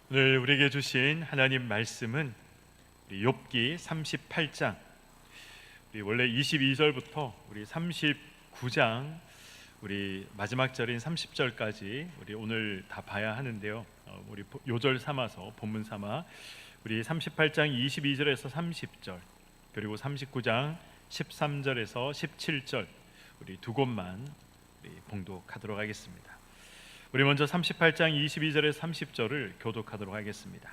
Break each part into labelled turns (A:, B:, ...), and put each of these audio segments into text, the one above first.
A: 오늘 우리에게 주신 하나님 말씀은 우리 욥기 38장, 우리 원래 22절부터 우리 39장, 우리 마지막 절인 30절까지 우리 오늘 다 봐야 하는데요. 우리 요절 삼아서 본문 삼아 우리 38장 22절에서 30절, 그리고 39장 13절에서 17절 우리 두 곳만 우리 봉독하도록 하겠습니다. 우리 먼저 38장 22절에서 30절을 교독하도록 하겠습니다.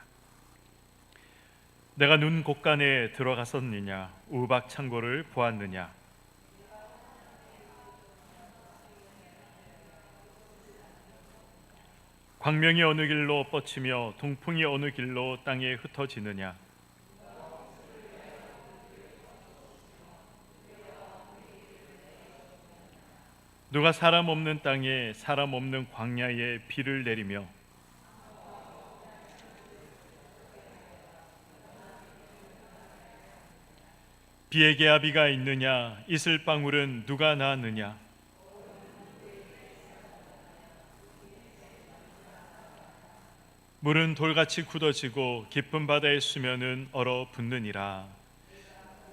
A: 내가 눈 곳간에 들어갔었느냐, 우박 창고를 보았느냐. 광명이 어느 길로 뻗치며 동풍이 어느 길로 땅에 흩어지느냐. 누가 사람 없는 땅에 사람 없는 광야에 비를 내리며 비에게 아비가 있느냐, 이슬방울은 누가 낳았느냐. 물은 돌같이 굳어지고 깊은 바다의 수면은 얼어붙느니라.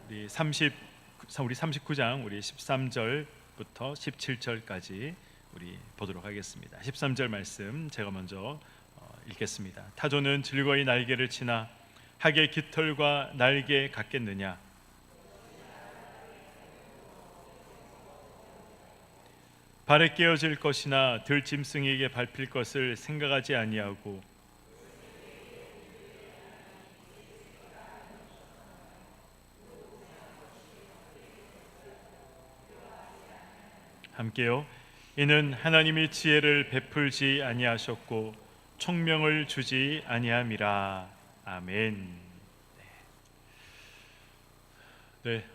A: 우리 39장 우리 13절부터 17절까지 우리 보도록 하겠습니다. 13절 말씀 제가 먼저 읽겠습니다. 타조는 즐거이 날개를 치나 학의 깃털과 날개 같겠느냐. 발에 깨어질 것이나 들짐승에게 밟힐 것을 생각하지 아니하고 함께요. 이는 하나님이 지혜를 베풀지 아니하셨고 총명을 주지 아니함이라. 아멘. 네,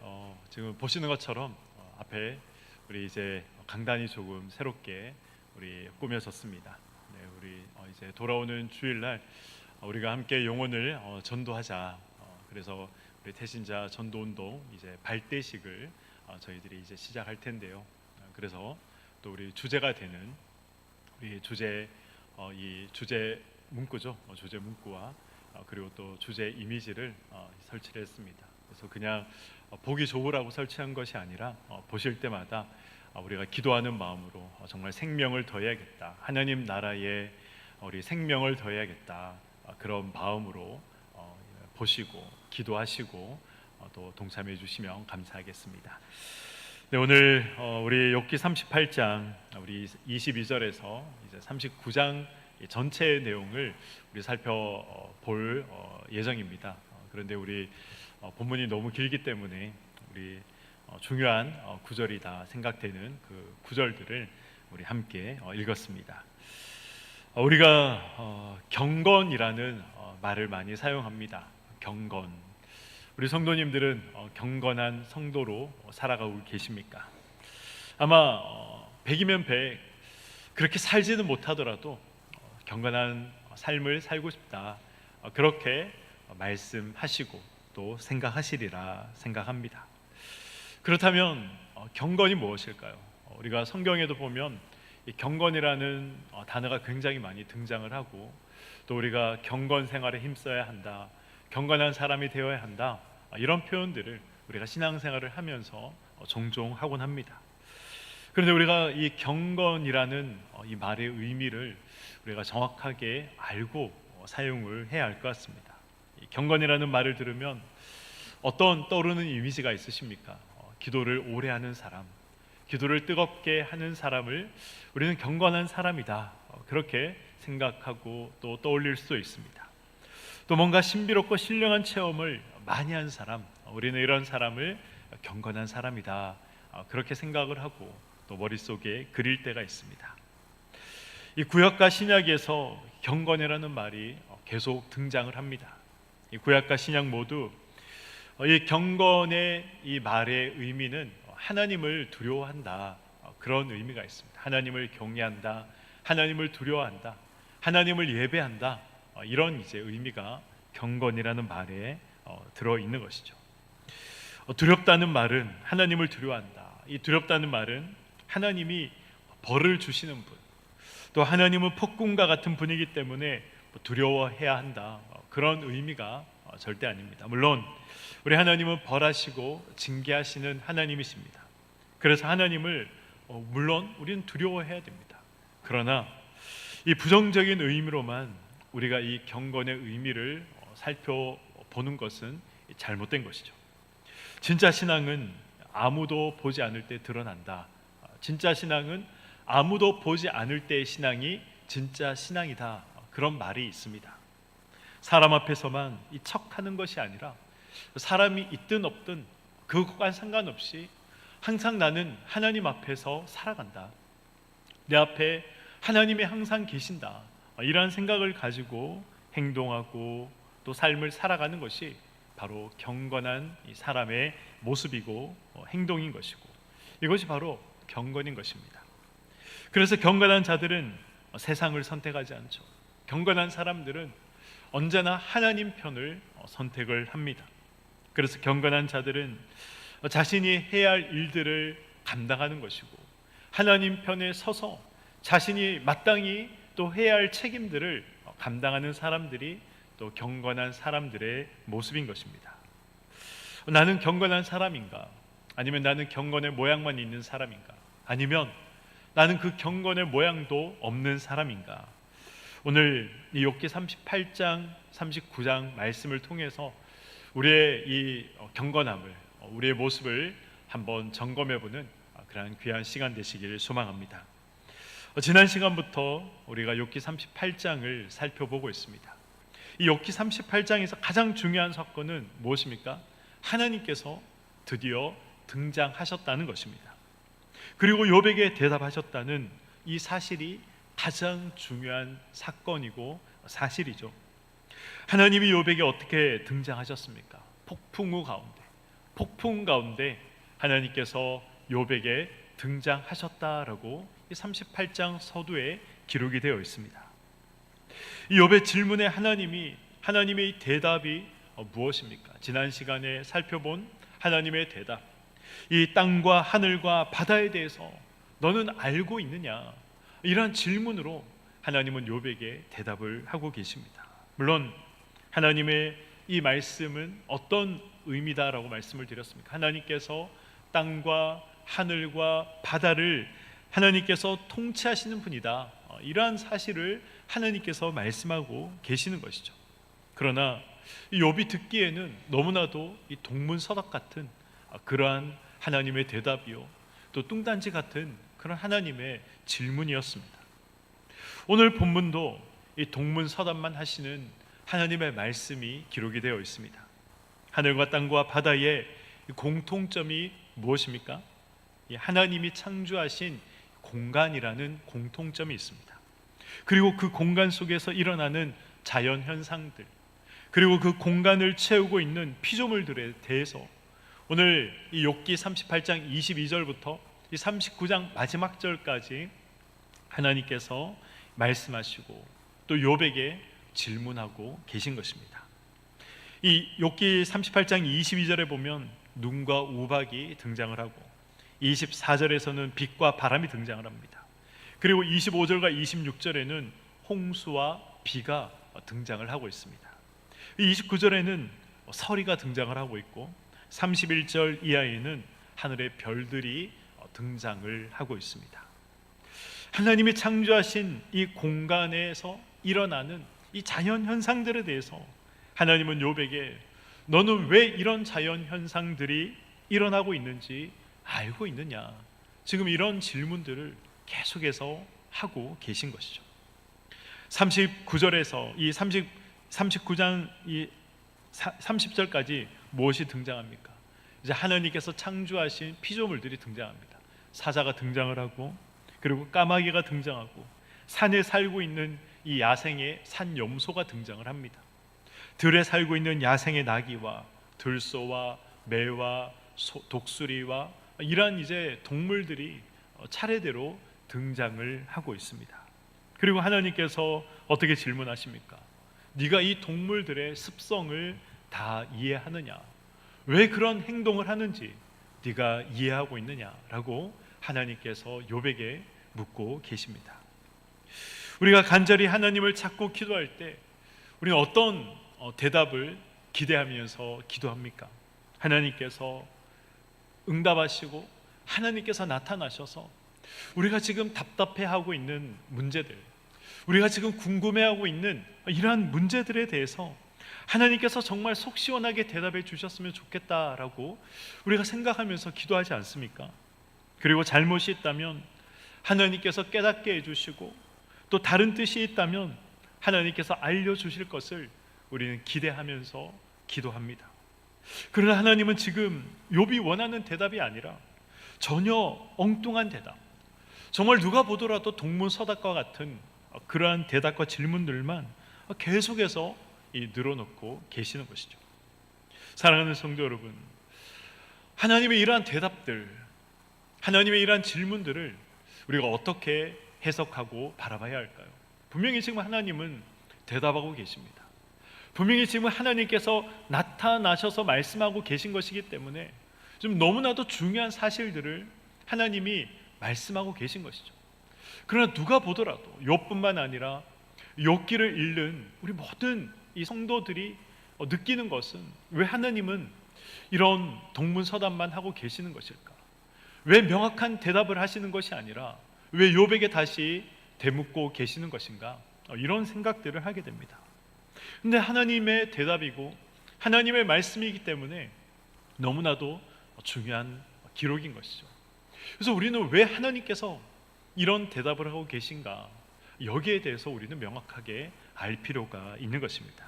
A: 지금 보시는 것처럼 앞에 우리 이제 강단이 조금 새롭게 우리 꾸며졌습니다. 네, 우리 이제 돌아오는 주일날 우리가 함께 영혼을 전도하자. 그래서 우리 태신자 전도운동 이제 발대식을 저희들이 이제 시작할 텐데요. 그래서 또 우리 주제가 되는 우리 주제 이 주제 문구죠. 주제 문구와 그리고 또 주제 이미지를 설치를 했습니다. 그래서 그냥 보기 좋으라고 설치한 것이 아니라 보실 때마다 우리가 기도하는 마음으로 정말 생명을 더해야겠다, 하나님 나라에 우리 생명을 더해야겠다, 그런 마음으로 보시고 기도하시고 또 동참해 주시면 감사하겠습니다. 네, 오늘 우리 욥기 38장 우리 22절에서 이제 39장 전체 내용을 우리 살펴볼 예정입니다. 그런데 우리 본문이 너무 길기 때문에 우리 중요한 구절이다 생각되는 그 구절들을 우리 함께 읽었습니다. 우리가 경건이라는 말을 많이 사용합니다. 경건. 우리 성도님들은 경건한 성도로 살아가고 계십니까? 아마 100이면 100 그렇게 살지는 못하더라도 경건한 삶을 살고 싶다, 그렇게 말씀하시고 또 생각하시리라 생각합니다. 그렇다면 경건이 무엇일까요? 우리가 성경에도 보면 이 경건이라는 단어가 굉장히 많이 등장을 하고, 또 우리가 경건 생활에 힘써야 한다, 경건한 사람이 되어야 한다, 이런 표현들을 우리가 신앙생활을 하면서 종종 하곤 합니다. 그런데 우리가 이 경건이라는 이 말의 의미를 우리가 정확하게 알고 사용을 해야 할 것 같습니다. 이 경건이라는 말을 들으면 어떤 떠오르는 이미지가 있으십니까? 기도를 오래 하는 사람, 기도를 뜨겁게 하는 사람을 우리는 경건한 사람이다, 그렇게 생각하고 또 떠올릴 수도 있습니다. 또 뭔가 신비롭고 신령한 체험을 많이 한 사람, 우리는 이런 사람을 경건한 사람이다, 그렇게 생각을 하고 또 머릿속에 그릴 때가 있습니다. 이 구약과 신약에서 경건이라는 말이 계속 등장을 합니다. 이 구약과 신약 모두 이 경건의 이 말의 의미는 하나님을 두려워한다, 그런 의미가 있습니다. 하나님을 경외한다, 하나님을 두려워한다, 하나님을 예배한다, 이런 이제 의미가 경건이라는 말에 들어 있는 것이죠. 두렵다는 말은 하나님을 두려워한다. 이 두렵다는 말은 하나님이 벌을 주시는 분, 또 하나님은 폭군과 같은 분이기 때문에 두려워해야 한다, 그런 의미가 절대 아닙니다. 물론 우리 하나님은 벌하시고 징계하시는 하나님이십니다. 그래서 하나님을 물론 우리는 두려워해야 됩니다. 그러나 이 부정적인 의미로만 우리가 이 경건의 의미를 살펴보는 것은 잘못된 것이죠. 진짜 신앙은 아무도 보지 않을 때 드러난다. 진짜 신앙은 아무도 보지 않을 때의 신앙이 진짜 신앙이다. 그런 말이 있습니다. 사람 앞에서만 이 척하는 것이 아니라 사람이 있든 없든 그것과 상관없이 항상 나는 하나님 앞에서 살아간다. 내 앞에 하나님이 항상 계신다. 이러한 생각을 가지고 행동하고 또 삶을 살아가는 것이 바로 경건한 이 사람의 모습이고 행동인 것이고, 이것이 바로 경건인 것입니다. 그래서 경건한 자들은 세상을 선택하지 않죠. 경건한 사람들은 언제나 하나님 편을 선택을 합니다. 그래서 경건한 자들은 자신이 해야 할 일들을 감당하는 것이고, 하나님 편에 서서 자신이 마땅히 또 해야 할 책임들을 감당하는 사람들이 또 경건한 사람들의 모습인 것입니다. 나는 경건한 사람인가? 아니면 나는 경건의 모양만 있는 사람인가? 아니면 나는 그 경건의 모양도 없는 사람인가? 오늘 이 욥기 38장, 39장 말씀을 통해서 우리의 이 경건함을, 우리의 모습을 한번 점검해보는 그런 귀한 시간 되시기를 소망합니다. 지난 시간부터 우리가 욥기 38장을 살펴보고 있습니다. 이 욥기 38장에서 가장 중요한 사건은 무엇입니까? 하나님께서 드디어 등장하셨다는 것입니다. 그리고 욥에게 대답하셨다는 이 사실이 가장 중요한 사건이고 사실이죠. 하나님이 욥에게 어떻게 등장하셨습니까? 폭풍 가운데 하나님께서 욥에게 등장하셨다라고 이 38장 서두에 기록이 되어 있습니다. 이 욥의 질문에 하나님의 이 대답이 무엇입니까? 지난 시간에 살펴본 하나님의 대답, 이 땅과 하늘과 바다에 대해서 너는 알고 있느냐? 이러한 질문으로 하나님은 욥에게 대답을 하고 계십니다. 물론 하나님의 이 말씀은 어떤 의미다라고 말씀을 드렸습니까? 하나님께서 땅과 하늘과 바다를 하나님께서 통치하시는 분이다, 이러한 사실을 하나님께서 말씀하고 계시는 것이죠. 그러나 이 욥이 듣기에는 너무나도 이 동문서답 같은 그러한 하나님의 대답이요, 또 뚱딴지 같은 그런 하나님의 질문이었습니다. 오늘 본문도 이 동문서답만 하시는 하나님의 말씀이 기록이 되어 있습니다. 하늘과 땅과 바다의 공통점이 무엇입니까? 이 하나님이 창조하신 공간이라는 공통점이 있습니다. 그리고 그 공간 속에서 일어나는 자연 현상들, 그리고 그 공간을 채우고 있는 피조물들에 대해서 오늘 이 욥기 38장 22절부터 이 39장 마지막 절까지 하나님께서 말씀하시고 또 욥에게 질문하고 계신 것입니다. 이 욥기 38장 22절에 보면 눈과 우박이 등장을 하고 24절에서는 빛과 바람이 등장을 합니다. 그리고 25절과 26절에는 홍수와 비가 등장을 하고 있습니다. 29절에는 서리가 등장을 하고 있고 31절 이하에는 하늘의 별들이 등장을 하고 있습니다. 하나님이 창조하신 이 공간에서 일어나는 이 자연 현상들에 대해서 하나님은 욥에게 너는 왜 이런 자연 현상들이 일어나고 있는지 알고 있느냐, 지금 이런 질문들을 계속해서 하고 계신 것이죠. 39절에서 이 39장 이 30절까지 무엇이 등장합니까? 이제 하나님께서 창조하신 피조물들이 등장합니다. 사자가 등장을 하고, 그리고 까마귀가 등장하고, 산에 살고 있는 이 야생의 산염소가 등장을 합니다. 들에 살고 있는 야생의 나귀와 들소와 매와 독수리와 이러한 이제 동물들이 차례대로 등장을 하고 있습니다. 그리고 하나님께서 어떻게 질문하십니까? 네가 이 동물들의 습성을 다 이해하느냐? 왜 그런 행동을 하는지 네가 이해하고 있느냐라고 하나님께서 욥에게 묻고 계십니다. 우리가 간절히 하나님을 찾고 기도할 때 우리는 어떤 대답을 기대하면서 기도합니까? 하나님께서 응답하시고 하나님께서 나타나셔서 우리가 지금 답답해하고 있는 문제들, 우리가 지금 궁금해하고 있는 이러한 문제들에 대해서 하나님께서 정말 속 시원하게 대답해 주셨으면 좋겠다라고 우리가 생각하면서 기도하지 않습니까? 그리고 잘못이 있다면 하나님께서 깨닫게 해주시고 또 다른 뜻이 있다면 하나님께서 알려주실 것을 우리는 기대하면서 기도합니다. 그러나 하나님은 지금 욥이 원하는 대답이 아니라 전혀 엉뚱한 대답, 정말 누가 보더라도 동문서답과 같은 그러한 대답과 질문들만 계속해서 늘어놓고 계시는 것이죠. 사랑하는 성도 여러분, 하나님의 이러한 대답들, 하나님의 이러한 질문들을 우리가 어떻게 해석하고 바라봐야 할까요? 분명히 지금 하나님은 대답하고 계십니다. 분명히 지금 하나님께서 나타나셔서 말씀하고 계신 것이기 때문에 좀 너무나도 중요한 사실들을 하나님이 말씀하고 계신 것이죠. 그러나 누가 보더라도 욥뿐만 아니라 욥기를 읽는 우리 모든 이 성도들이 느끼는 것은 왜 하나님은 이런 동문서답만 하고 계시는 것일까? 왜 명확한 대답을 하시는 것이 아니라 왜 욥에게 다시 되묻고 계시는 것인가? 이런 생각들을 하게 됩니다. 근데 하나님의 대답이고 하나님의 말씀이기 때문에 너무나도 중요한 기록인 것이죠. 그래서 우리는 왜 하나님께서 이런 대답을 하고 계신가? 여기에 대해서 우리는 명확하게 알 필요가 있는 것입니다.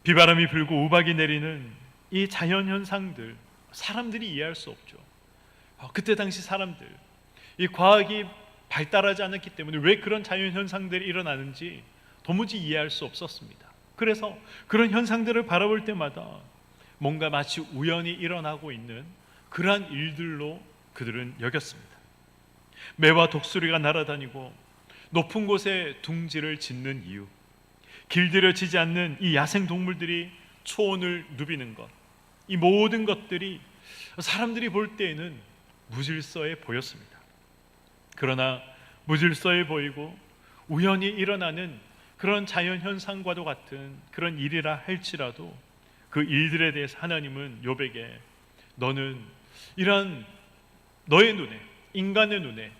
A: 비바람이 불고 우박이 내리는 이 자연현상들, 사람들이 이해할 수 없죠. 그때 당시 사람들, 이 과학이 발달하지 않았기 때문에 왜 그런 자연현상들이 일어나는지 도무지 이해할 수 없었습니다. 그래서 그런 현상들을 바라볼 때마다 뭔가 마치 우연히 일어나고 있는 그러한 일들로 그들은 여겼습니다. 매와 독수리가 날아다니고 높은 곳에 둥지를 짓는 이유, 길들여지지 않는 이 야생 동물들이 초원을 누비는 것, 이 모든 것들이 사람들이 볼 때에는 무질서해 보였습니다. 그러나 무질서해 보이고 우연히 일어나는 그런 자연현상과도 같은 그런 일이라 할지라도 그 일들에 대해서 하나님은 욥에게 너는 이런 너의 눈에, 인간의 눈에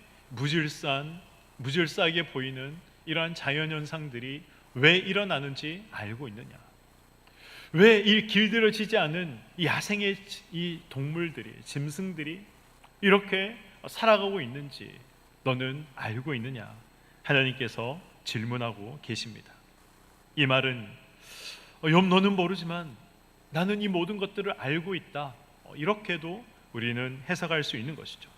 A: 무질서하게 보이는 이러한 자연현상들이 왜 일어나는지 알고 있느냐? 왜 이 길들여지지 않은 이 야생의 이 동물들이, 짐승들이 이렇게 살아가고 있는지 너는 알고 있느냐? 하나님께서 질문하고 계십니다. 이 말은 욥 너는 모르지만 나는 이 모든 것들을 알고 있다, 이렇게도 우리는 해석할 수 있는 것이죠.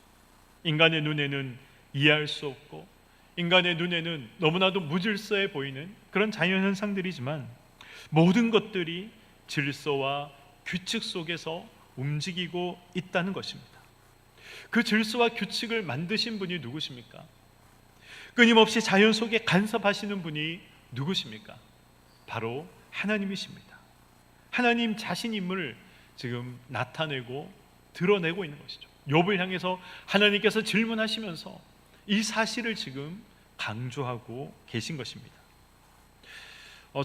A: 인간의 눈에는 이해할 수 없고 인간의 눈에는 너무나도 무질서해 보이는 그런 자연현상들이지만 모든 것들이 질서와 규칙 속에서 움직이고 있다는 것입니다. 그 질서와 규칙을 만드신 분이 누구십니까? 끊임없이 자연 속에 간섭하시는 분이 누구십니까? 바로 하나님이십니다. 하나님 자신임을 지금 나타내고 드러내고 있는 것이죠. 욥을 향해서 하나님께서 질문하시면서 이 사실을 지금 강조하고 계신 것입니다.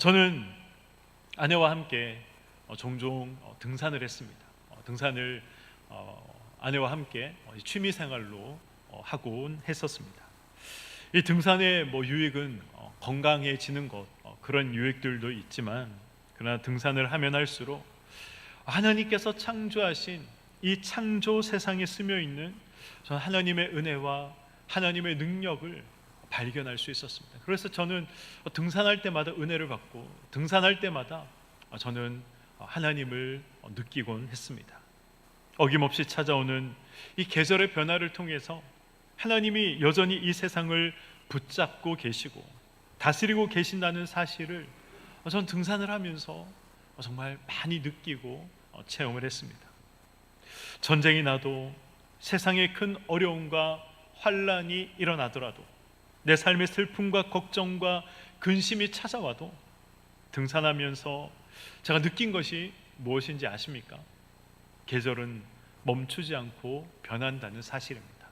A: 저는 아내와 함께 종종 등산을 했습니다. 등산을 아내와 함께 취미 생활로 하곤 했었습니다. 이 등산의 유익은 건강해지는 것, 그런 유익들도 있지만 그러나 등산을 하면 할수록 하나님께서 창조하신 이 창조 세상에 스며 있는 하나님의 은혜와 하나님의 능력을 발견할 수 있었습니다. 그래서 저는 등산할 때마다 은혜를 받고 등산할 때마다 저는 하나님을 느끼곤 했습니다. 어김없이 찾아오는 이 계절의 변화를 통해서 하나님이 여전히 이 세상을 붙잡고 계시고 다스리고 계신다는 사실을 전 등산을 하면서 정말 많이 느끼고 체험을 했습니다. 전쟁이 나도 세상에 큰 어려움과 환란이 일어나더라도 내 삶의 슬픔과 걱정과 근심이 찾아와도 등산하면서 제가 느낀 것이 무엇인지 아십니까? 계절은 멈추지 않고 변한다는 사실입니다.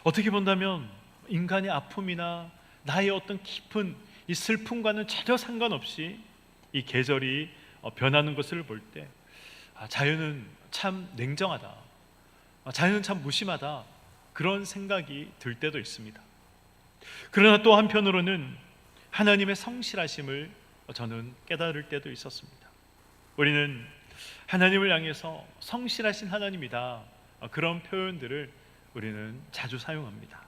A: 어떻게 본다면 인간의 아픔이나 나의 어떤 깊은 이 슬픔과는 전혀 상관없이 이 계절이 변하는 것을 볼 때 자연은 참 냉정하다, 자연은 참 무심하다, 그런 생각이 들 때도 있습니다. 그러나 또 한편으로는 하나님의 성실하심을 저는 깨달을 때도 있었습니다. 우리는 하나님을 향해서 성실하신 하나님이다, 그런 표현들을 우리는 자주 사용합니다.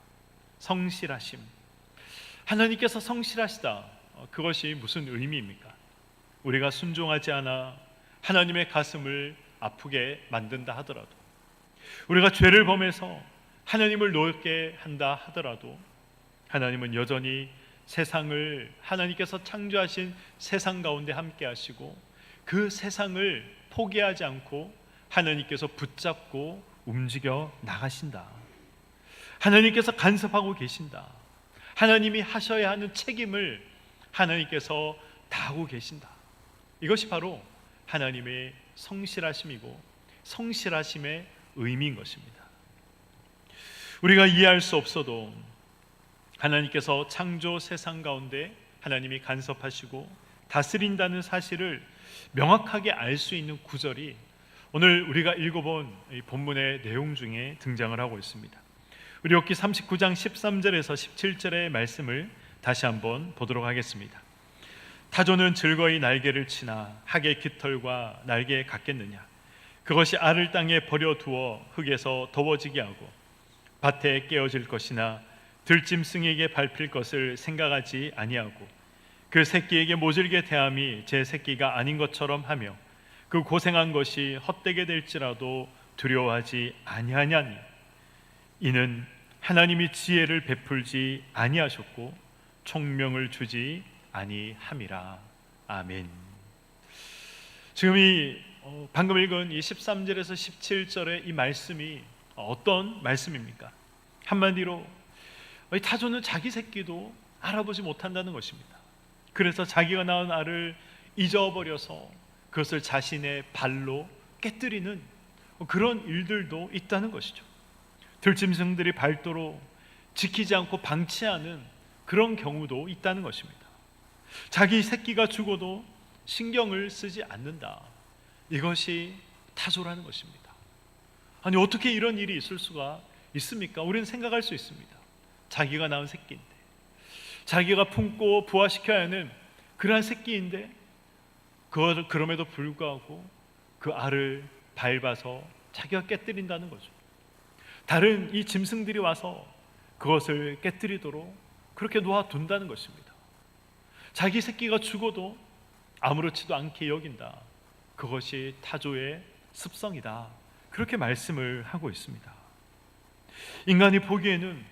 A: 성실하심, 하나님께서 성실하시다, 그것이 무슨 의미입니까? 우리가 순종하지 않아 하나님의 가슴을 아프게 만든다 하더라도, 우리가 죄를 범해서 하나님을 노엽게 한다 하더라도 하나님은 여전히 세상을, 하나님께서 창조하신 세상 가운데 함께 하시고 그 세상을 포기하지 않고 하나님께서 붙잡고 움직여 나가신다. 하나님께서 간섭하고 계신다. 하나님이 하셔야 하는 책임을 하나님께서 다하고 계신다. 이것이 바로 하나님의 성실하심이고 성실하심의 의미인 것입니다. 우리가 이해할 수 없어도 하나님께서 창조 세상 가운데 하나님이 간섭하시고 다스린다는 사실을 명확하게 알 수 있는 구절이 오늘 우리가 읽어본 이 본문의 내용 중에 등장을 하고 있습니다. 우리 욥기 39장 13절에서 17절의 말씀을 다시 한번 보도록 하겠습니다. 타조는 즐거이 날개를 치나 학의 깃털과 날개에 같겠느냐? 그것이 알을 땅에 버려두어 흙에서 더워지게 하고 밭에 깨어질 것이나 들짐승에게 밟힐 것을 생각하지 아니하고 그 새끼에게 모질게 대함이 제 새끼가 아닌 것처럼 하며 그 고생한 것이 헛되게 될지라도 두려워하지 아니하냐니, 이는 하나님이 지혜를 베풀지 아니하셨고 총명을 주지 아니함이라. 아멘. 지금 이 방금 읽은 이 13절에서 17절의 이 말씀이 어떤 말씀입니까? 한마디로 이 타조는 자기 새끼도 알아보지 못한다는 것입니다. 그래서 자기가 낳은 알을 잊어버려서 그것을 자신의 발로 깨뜨리는 그런 일들도 있다는 것이죠. 들짐승들이 밟도록 지키지 않고 방치하는 그런 경우도 있다는 것입니다. 자기 새끼가 죽어도 신경을 쓰지 않는다, 이것이 타조라는 것입니다. 아니, 어떻게 이런 일이 있을 수가 있습니까? 우리는 생각할 수 있습니다. 자기가 낳은 새끼인데, 자기가 품고 부화시켜야 하는 그러한 새끼인데 그럼에도 불구하고 그 알을 밟아서 자기가 깨뜨린다는 거죠. 다른 이 짐승들이 와서 그것을 깨뜨리도록 그렇게 놓아둔다는 것입니다. 자기 새끼가 죽어도 아무렇지도 않게 여긴다, 그것이 타조의 습성이다, 그렇게 말씀을 하고 있습니다. 인간이 보기에는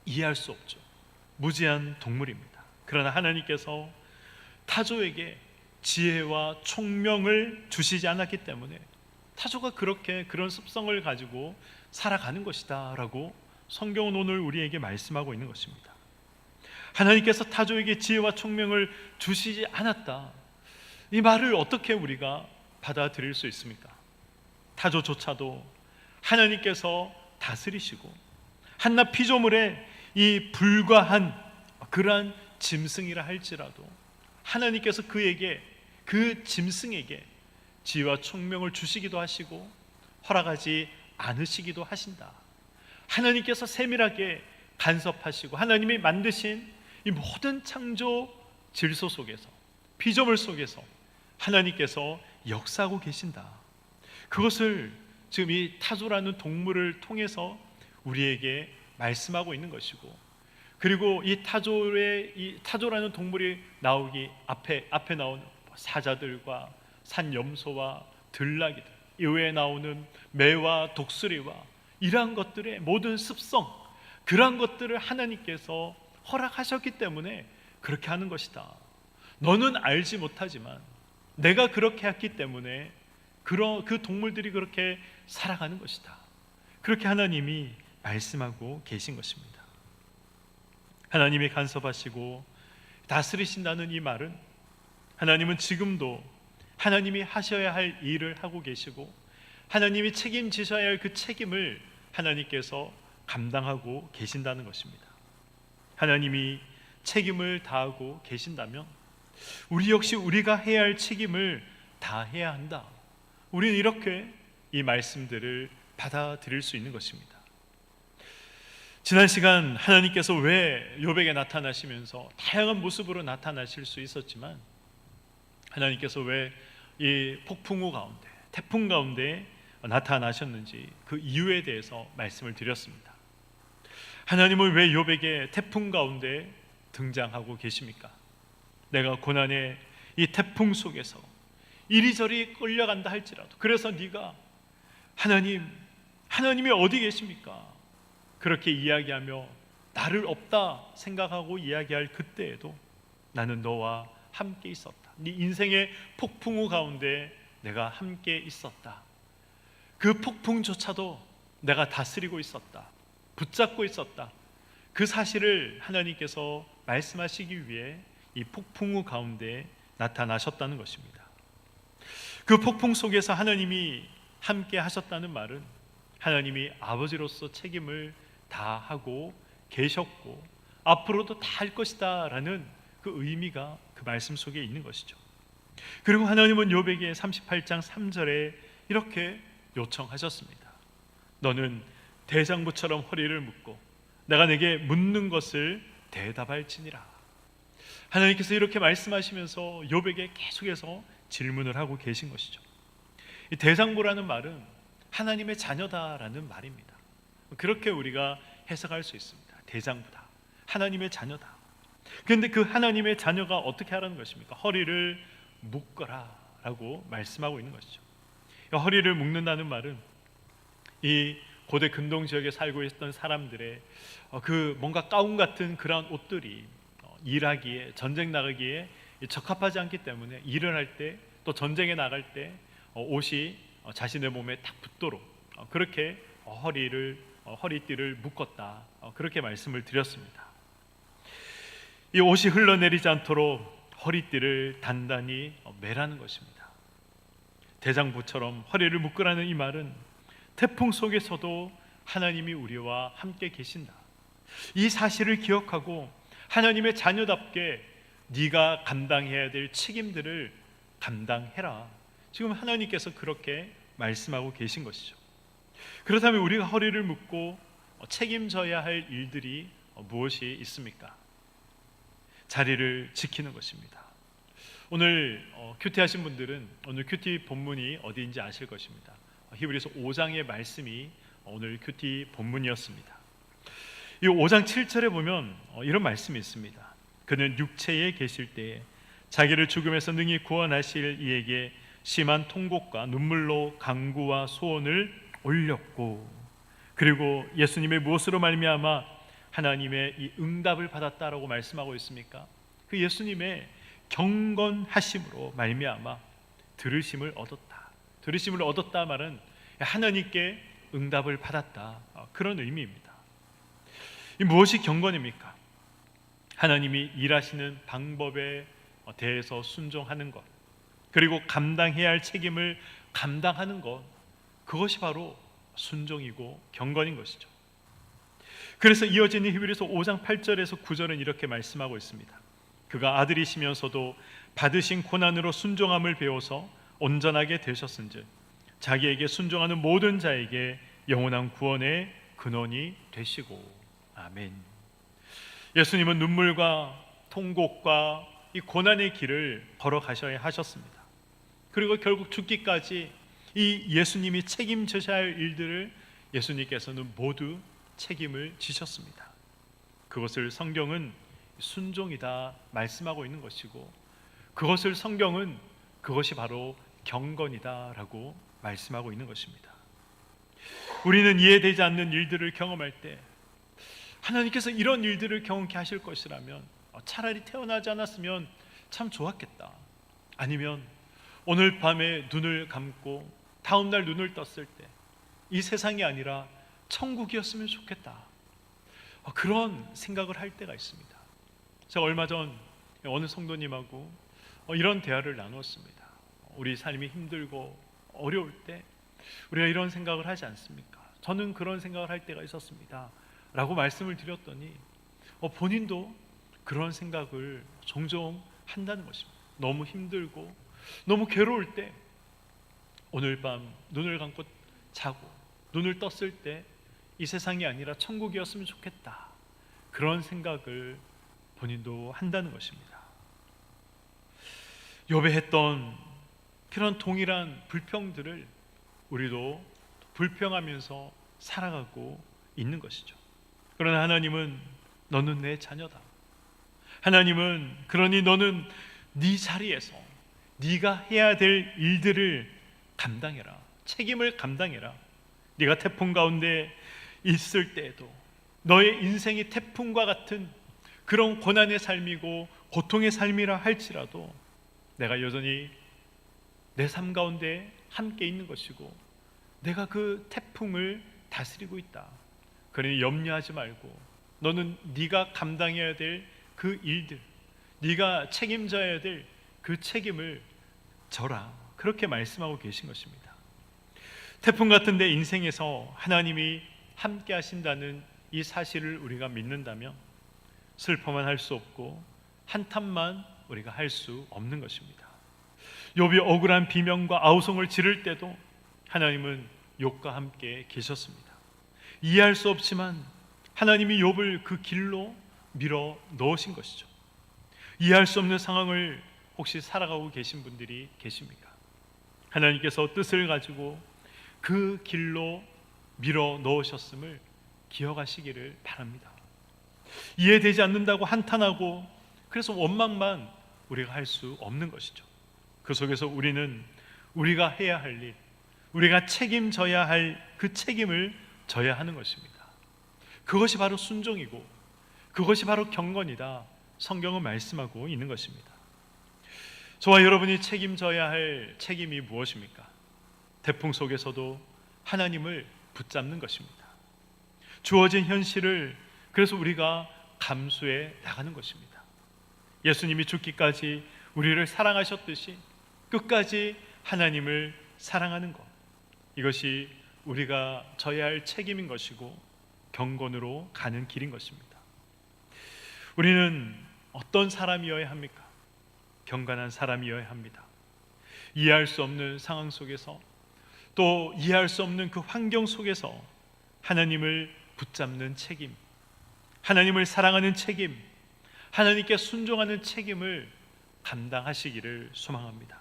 A: 이해할 수 없죠. 무지한 동물입니다. 그러나 하나님께서 타조에게 지혜와 총명을 주시지 않았기 때문에 타조가 그렇게 그런 습성을 가지고 살아가는 것이다 라고 성경은 오늘 우리에게 말씀하고 있는 것입니다. 하나님께서 타조에게 지혜와 총명을 주시지 않았다, 이 말을 어떻게 우리가 받아들일 수 있습니까? 타조조차도 하나님께서 다스리시고 한낱 피조물의 이 불과한 그러한 짐승이라 할지라도 하나님께서 그에게, 그 짐승에게 지혜와 총명을 주시기도 하시고 허락하지 않으시기도 하신다. 하나님께서 세밀하게 간섭하시고 하나님이 만드신 이 모든 창조 질서 속에서, 피조물 속에서 하나님께서 역사하고 계신다. 그것을 지금 이 타조라는 동물을 통해서 우리에게 말씀하고 있는 것이고, 그리고 이 타조라는 동물이 나오기 앞에 나오는 사자들과 산염소와 들나귀들, 이외에 나오는 매와 독수리와 이러한 것들의 모든 습성, 그러한 것들을 하나님께서 허락하셨기 때문에 그렇게 하는 것이다. 너는 알지 못하지만 내가 그렇게 했기 때문에 그 동물들이 그렇게 살아가는 것이다. 그렇게 하나님이 말씀하고 계신 것입니다. 하나님이 간섭하시고 다스리신다는 이 말은 하나님은 지금도 하나님이 하셔야 할 일을 하고 계시고 하나님이 책임지셔야 할 그 책임을 하나님께서 감당하고 계신다는 것입니다. 하나님이 책임을 다하고 계신다면 우리 역시 우리가 해야 할 책임을 다해야 한다. 우리는 이렇게 이 말씀들을 받아들일 수 있는 것입니다. 지난 시간 하나님께서 왜 욥에게 나타나시면서 다양한 모습으로 나타나실 수 있었지만 하나님께서 왜 이 폭풍우 가운데, 태풍 가운데 나타나셨는지 그 이유에 대해서 말씀을 드렸습니다. 하나님은 왜 욥에게 태풍 가운데 등장하고 계십니까? 내가 고난의 이 태풍 속에서 이리저리 끌려간다 할지라도, 그래서 네가 하나님이 어디 계십니까? 그렇게 이야기하며 나를 없다 생각하고 이야기할 그때에도 나는 너와 함께 있었다. 네 인생의 폭풍우 가운데 내가 함께 있었다. 그 폭풍조차도 내가 다스리고 있었다. 붙잡고 있었다. 그 사실을 하나님께서 말씀하시기 위해 이 폭풍우 가운데 나타나셨다는 것입니다. 그 폭풍 속에서 하나님이 함께 하셨다는 말은 하나님이 아버지로서 책임을 다 하고 계셨고 앞으로도 다 할 것이다 라는 그 의미가 그 말씀 속에 있는 것이죠. 그리고 하나님은 욥에게 38장 3절에 이렇게 요청하셨습니다. 너는 대장부처럼 허리를 묶고 내가 내게 묻는 것을 대답할지니라. 하나님께서 이렇게 말씀하시면서 욥에게 계속해서 질문을 하고 계신 것이죠. 이 대장부라는 말은 하나님의 자녀다라는 말입니다. 그렇게 우리가 해석할 수 있습니다. 대장부다, 하나님의 자녀다. 그런데 그 하나님의 자녀가 어떻게 하라는 것입니까? 허리를 묶어라 라고 말씀하고 있는 것이죠. 허리를 묶는다는 말은 이 고대 근동 지역에 살고 있었던 사람들의 그 뭔가 가운 같은 그런 옷들이 일하기에, 전쟁 나가기에 적합하지 않기 때문에 일을 할 때, 또 전쟁에 나갈 때 옷이 자신의 몸에 딱 붙도록 그렇게 허리띠를 묶었다, 그렇게 말씀을 드렸습니다. 이 옷이 흘러내리지 않도록 허리띠를 단단히 매라는 것입니다. 대장부처럼 허리를 묶으라는 이 말은 태풍 속에서도 하나님이 우리와 함께 계신다, 이 사실을 기억하고 하나님의 자녀답게 네가 감당해야 될 책임들을 감당해라. 지금 하나님께서 그렇게 말씀하고 계신 것이죠. 그렇다면 우리가 허리를 묶고 책임져야 할 일들이 무엇이 있습니까? 자리를 지키는 것입니다. 오늘 큐티 하신 분들은 오늘 큐티 본문이 어디인지 아실 것입니다. 히브리서 5장의 말씀이 오늘 큐티 본문이었습니다. 이 5장 7절에 보면 이런 말씀이 있습니다. 그는 육체에 계실 때에 자기를 죽음에서 능히 구원하실 이에게 심한 통곡과 눈물로 간구와 소원을 올렸고, 그리고 예수님의 무엇으로 말미암아 하나님의 이 응답을 받았다라고 말씀하고 있습니까? 그 예수님의 경건하심으로 말미암아 들으심을 얻었다. 들으심을 얻었다 말은 하나님께 응답을 받았다, 그런 의미입니다. 이 무엇이 경건입니까? 하나님이 일하시는 방법에 대해서 순종하는 것, 그리고 감당해야 할 책임을 감당하는 것, 그것이 바로 순종이고 경건인 것이죠. 그래서 이어지는 히브리서 5장 8절에서 9절은 이렇게 말씀하고 있습니다. 그가 아들이시면서도 받으신 고난으로 순종함을 배워서 온전하게 되셨은즉 자기에게 순종하는 모든 자에게 영원한 구원의 근원이 되시고. 아멘. 예수님은 눈물과 통곡과 이 고난의 길을 걸어가셔야 하셨습니다. 그리고 결국 죽기까지 이 예수님이 책임져야 할 일들을 예수님께서는 모두 책임을 지셨습니다. 그것을 성경은 순종이다 말씀하고 있는 것이고, 그것을 성경은 그것이 바로 경건이다라고 말씀하고 있는 것입니다. 우리는 이해되지 않는 일들을 경험할 때 하나님께서 이런 일들을 경험케 하실 것이라면 차라리 태어나지 않았으면 참 좋았겠다, 아니면 오늘 밤에 눈을 감고 다음날 눈을 떴을 때 이 세상이 아니라 천국이었으면 좋겠다, 그런 생각을 할 때가 있습니다. 제가 얼마 전 어느 성도님하고 이런 대화를 나누었습니다. 우리 삶이 힘들고 어려울 때 우리가 이런 생각을 하지 않습니까? 저는 그런 생각을 할 때가 있었습니다 라고 말씀을 드렸더니 본인도 그런 생각을 종종 한다는 것입니다. 너무 힘들고 너무 괴로울 때 오늘 밤 눈을 감고 자고 눈을 떴을 때 이 세상이 아니라 천국이었으면 좋겠다, 그런 생각을 본인도 한다는 것입니다. 욥이 했던 그런 동일한 불평들을 우리도 불평하면서 살아가고 있는 것이죠. 그러나 하나님은 너는 내 자녀다. 하나님은 그러니 너는 네 자리에서 네가 해야 될 일들을 감당해라. 책임을 감당해라. 네가 태풍 가운데 있을 때에도 너의 인생이 태풍과 같은 그런 고난의 삶이고 고통의 삶이라 할지라도 내가 여전히 내 삶 가운데 함께 있는 것이고 내가 그 태풍을 다스리고 있다. 그러니 염려하지 말고 너는 네가 감당해야 될 그 일들, 네가 책임져야 될 그 책임을 져라. 그렇게 말씀하고 계신 것입니다. 태풍 같은 내 인생에서 하나님이 함께 하신다는 이 사실을 우리가 믿는다면 슬퍼만 할 수 없고 한탄만 우리가 할 수 없는 것입니다. 욥이 억울한 비명과 아우성을 지를 때도 하나님은 욥과 함께 계셨습니다. 이해할 수 없지만 하나님이 욥을 그 길로 밀어 넣으신 것이죠. 이해할 수 없는 상황을 혹시 살아가고 계신 분들이 계십니까? 하나님께서 뜻을 가지고 그 길로 밀어 넣으셨음을 기억하시기를 바랍니다. 이해되지 않는다고 한탄하고 그래서 원망만 우리가 할 수 없는 것이죠. 그 속에서 우리는 우리가 해야 할 일, 우리가 책임져야 할 그 책임을 져야 하는 것입니다. 그것이 바로 순종이고 그것이 바로 경건이다, 성경은 말씀하고 있는 것입니다. 저와 여러분이 책임져야 할 책임이 무엇입니까? 태풍 속에서도 하나님을 붙잡는 것입니다. 주어진 현실을 그래서 우리가 감수해 나가는 것입니다. 예수님이 죽기까지 우리를 사랑하셨듯이 끝까지 하나님을 사랑하는 것, 이것이 우리가 져야 할 책임인 것이고 경건으로 가는 길인 것입니다. 우리는 어떤 사람이어야 합니까? 경건한 사람이어야 합니다. 이해할 수 없는 상황 속에서 또 이해할 수 없는 그 환경 속에서 하나님을 붙잡는 책임, 하나님을 사랑하는 책임, 하나님께 순종하는 책임을 감당하시기를 소망합니다.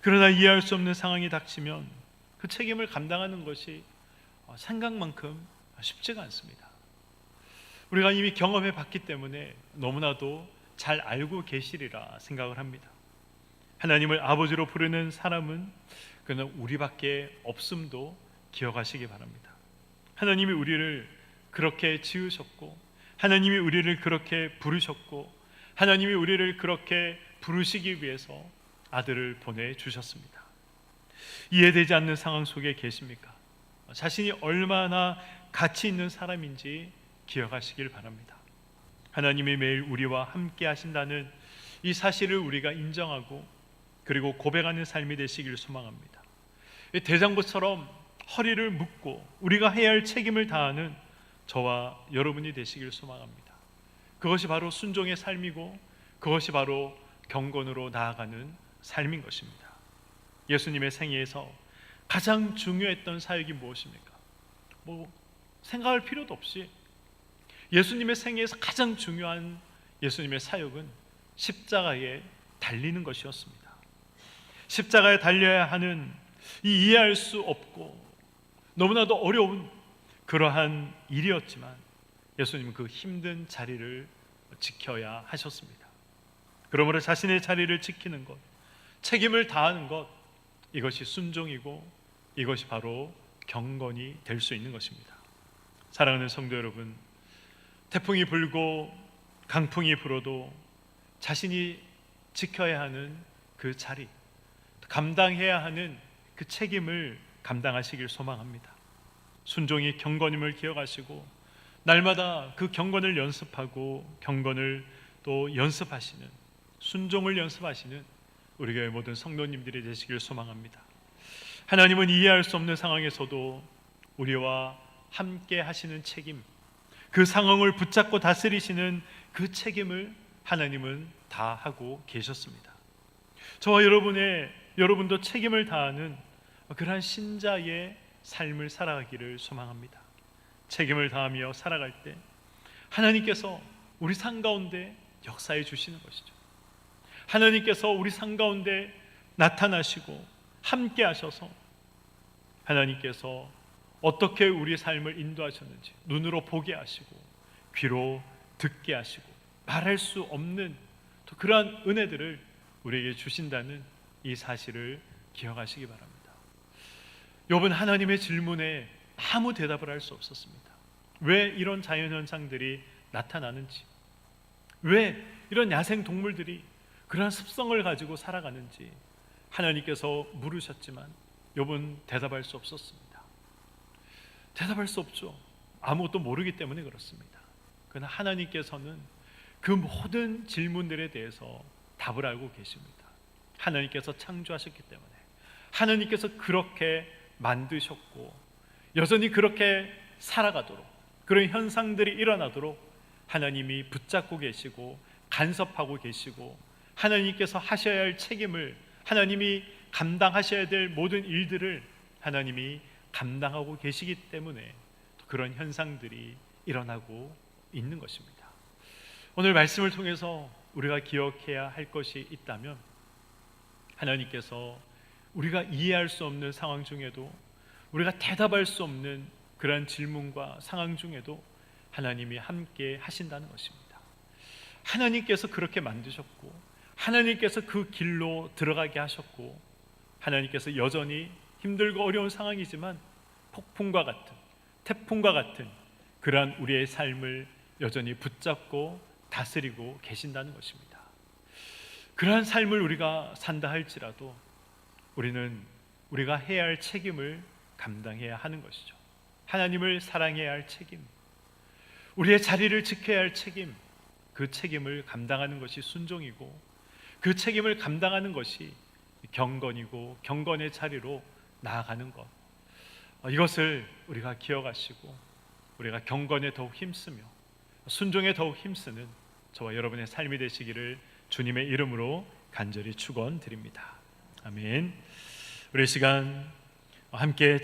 A: 그러나 이해할 수 없는 상황이 닥치면 그 책임을 감당하는 것이 생각만큼 쉽지가 않습니다. 우리가 이미 경험해 봤기 때문에 너무나도 잘 알고 계시리라 생각을 합니다. 하나님을 아버지로 부르는 사람은 그는 우리밖에 없음도 기억하시기 바랍니다. 하나님이 우리를 그렇게 지으셨고 하나님이 우리를 그렇게 부르셨고 하나님이 우리를 그렇게 부르시기 위해서 아들을 보내주셨습니다. 이해되지 않는 상황 속에 계십니까? 자신이 얼마나 가치 있는 사람인지 기억하시길 바랍니다. 하나님이 매일 우리와 함께 하신다는 이 사실을 우리가 인정하고 그리고 고백하는 삶이 되시길 소망합니다. 대장부처럼 허리를 묶고 우리가 해야 할 책임을 다하는 저와 여러분이 되시길 소망합니다. 그것이 바로 순종의 삶이고 그것이 바로 경건으로 나아가는 삶인 것입니다. 예수님의 생애에서 가장 중요했던 사역이 무엇입니까? 생각할 필요도 없이 예수님의 생애에서 가장 중요한 예수님의 사역은 십자가에 달리는 것이었습니다. 십자가에 달려야 하는 이 이해할 수 없고 너무나도 어려운 그러한 일이었지만 예수님은 그 힘든 자리를 지켜야 하셨습니다. 그러므로 자신의 자리를 지키는 것, 책임을 다하는 것, 이것이 순종이고 이것이 바로 경건이 될 수 있는 것입니다. 사랑하는 성도 여러분, 태풍이 불고 강풍이 불어도 자신이 지켜야 하는 그 자리, 감당해야 하는 그 책임을 감당하시길 소망합니다. 순종이 경건임을 기억하시고 날마다 그 경건을 연습하고 경건을 또 연습하시는, 순종을 연습하시는 우리 교회 모든 성도님들이 되시길 소망합니다. 하나님은 이해할 수 없는 상황에서도 우리와 함께 하시는 책임, 그 상황을 붙잡고 다스리시는 그 책임을 하나님은 다 하고 계셨습니다. 저와 여러분도 책임을 다하는 그러한 신자의 삶을 살아가기를 소망합니다. 책임을 다하며 살아갈 때 하나님께서 우리 삶 가운데 역사해 주시는 것이죠. 하나님께서 우리 삶 가운데 나타나시고 함께 하셔서 하나님께서 어떻게 우리 삶을 인도하셨는지 눈으로 보게 하시고 귀로 듣게 하시고 말할 수 없는 또 그러한 은혜들을 우리에게 주신다는 이 사실을 기억하시기 바랍니다. 욥은 하나님의 질문에 아무 대답을 할 수 없었습니다. 왜 이런 자연현상들이 나타나는지, 왜 이런 야생동물들이 그러한 습성을 가지고 살아가는지 하나님께서 물으셨지만 욥은 대답할 수 없었습니다. 대답할 수 없죠. 아무것도 모르기 때문에 그렇습니다. 그러나 하나님께서는 그 모든 질문들에 대해서 답을 알고 계십니다. 하나님께서 창조하셨기 때문에, 하나님께서 그렇게 만드셨고 여전히 그렇게 살아가도록, 그런 현상들이 일어나도록 하나님이 붙잡고 계시고 간섭하고 계시고 하나님께서 하셔야 할 책임을, 하나님이 감당하셔야 될 모든 일들을 하나님이 감당하고 계시기 때문에 그런 현상들이 일어나고 있는 것입니다. 오늘 말씀을 통해서 우리가 기억해야 할 것이 있다면, 하나님께서 우리가 이해할 수 없는 상황 중에도, 우리가 대답할 수 없는 그러한 질문과 상황 중에도 하나님이 함께 하신다는 것입니다. 하나님께서 그렇게 만드셨고 하나님께서 그 길로 들어가게 하셨고 하나님께서 여전히 힘들고 어려운 상황이지만 폭풍과 같은, 태풍과 같은 그러한 우리의 삶을 여전히 붙잡고 다스리고 계신다는 것입니다. 그러한 삶을 우리가 산다 할지라도 우리는 우리가 해야 할 책임을 감당해야 하는 것이죠. 하나님을 사랑해야 할 책임, 우리의 자리를 지켜야 할 책임, 그 책임을 감당하는 것이 순종이고 그 책임을 감당하는 것이 경건이고 경건의 자리로 나아가는 것, 이것을 우리가 기억하시고 우리가 경건에 더욱 힘쓰며 순종에 더욱 힘쓰는 저와 여러분의 삶이 되시기를 주님의 이름으로 간절히 축원드립니다. 아멘. 우리 시간 함께